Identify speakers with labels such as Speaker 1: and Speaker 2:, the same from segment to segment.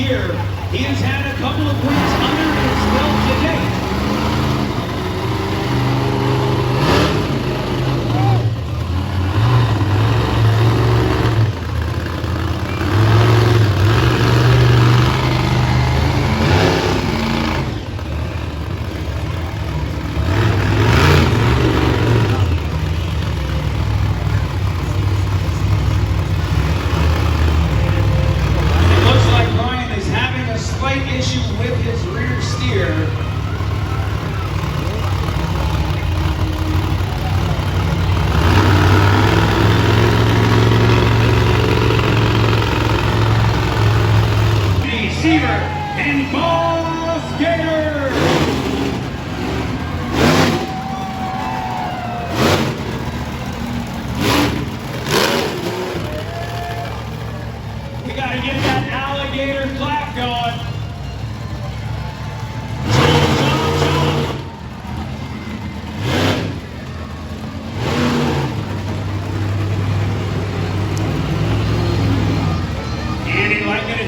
Speaker 1: year. He has had a couple of wins under his belt to date. Issue with his rear steer. Receiver and Boss Gator. We gotta get that alligator clap going.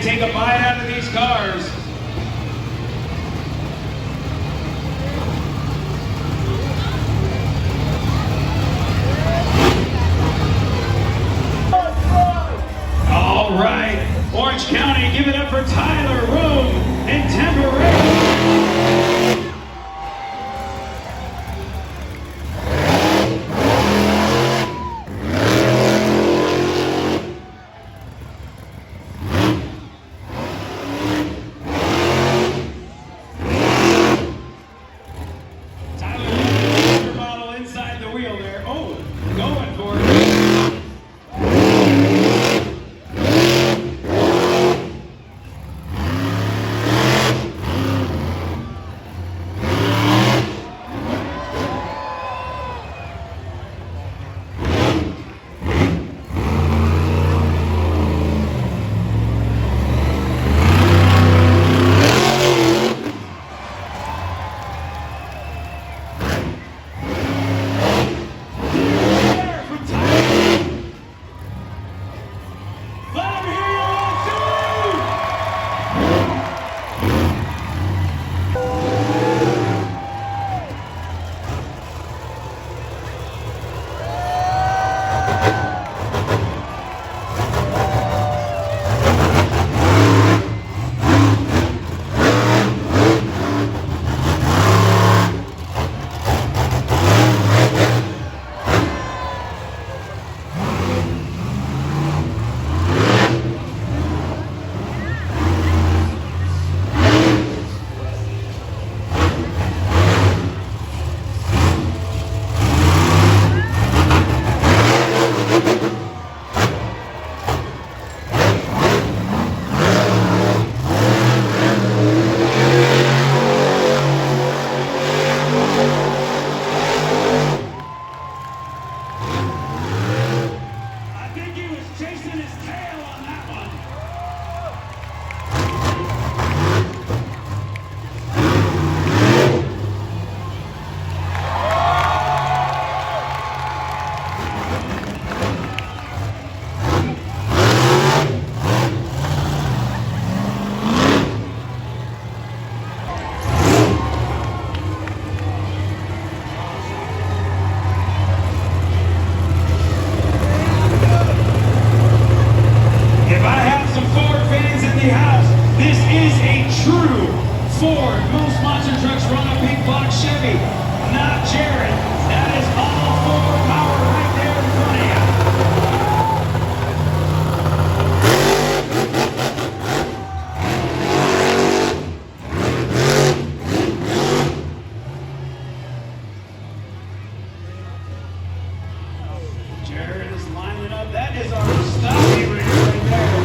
Speaker 1: Take a bite out of these cars. All right, Orange County, give it up for Tyler Room and Temporary. Ford, most monster trucks run a big block Chevy, not Jared. That is all Ford power right there in front of you. Jared is lining up. That is our stoppie rig right there.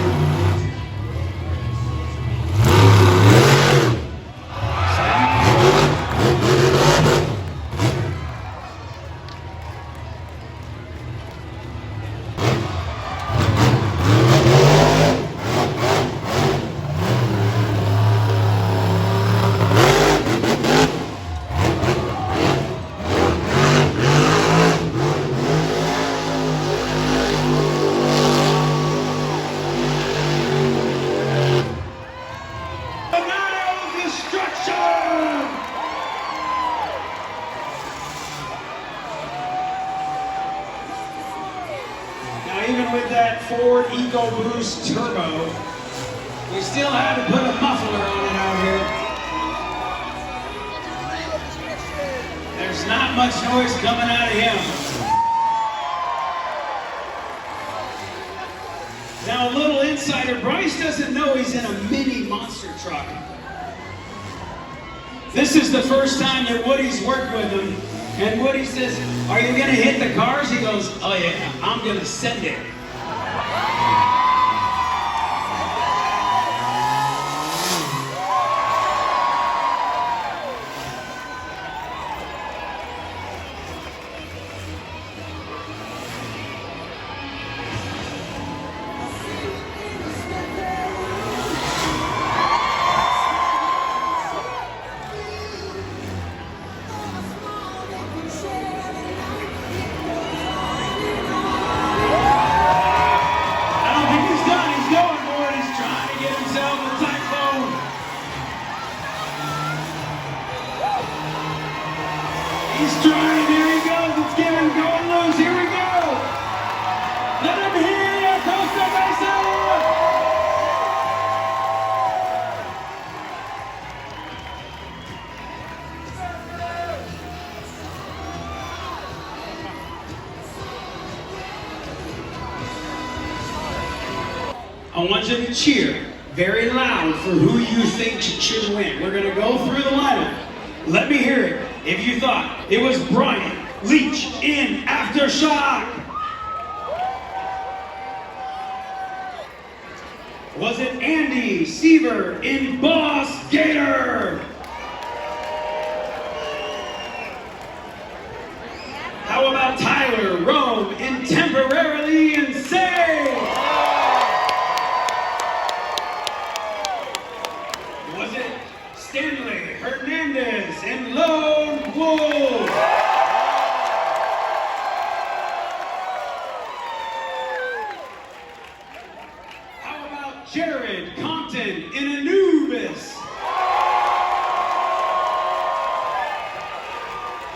Speaker 1: EcoBoost Turbo. We still had to put a muffler on it out here. There's not much noise coming out of him. Now a little insider, Bryce doesn't know he's in a mini monster truck. This is the first time that Woody's worked with him, and Woody says, "Are you gonna hit the cars?" He goes, "Oh yeah, I'm gonna send it." He's trying, here he goes, it's giving, going loose, here we go! Let him hear you, Costa Mesa! I want you to cheer very loud for who you think should win. We're gonna go through the lineup. Let me hear it. If you thought it was Brian Leach in Aftershock, was it Andy Seaver in Boss Gator? How about Tyler Rome in Temporarily Insane? Was it Stanley Hernandez and Lone Wolf? How about Jared Compton in Anubis?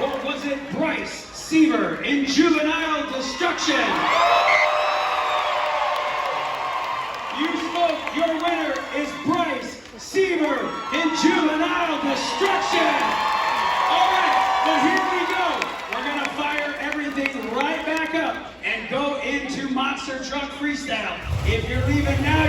Speaker 1: Or was it Bryce Seaver in Juvenile Destruction? You spoke, your winner is Bryce Seaver in Juvenile Destruction. All right, well here we go. We're gonna fire everything right back up and go into Monster Truck Freestyle. If you're leaving now,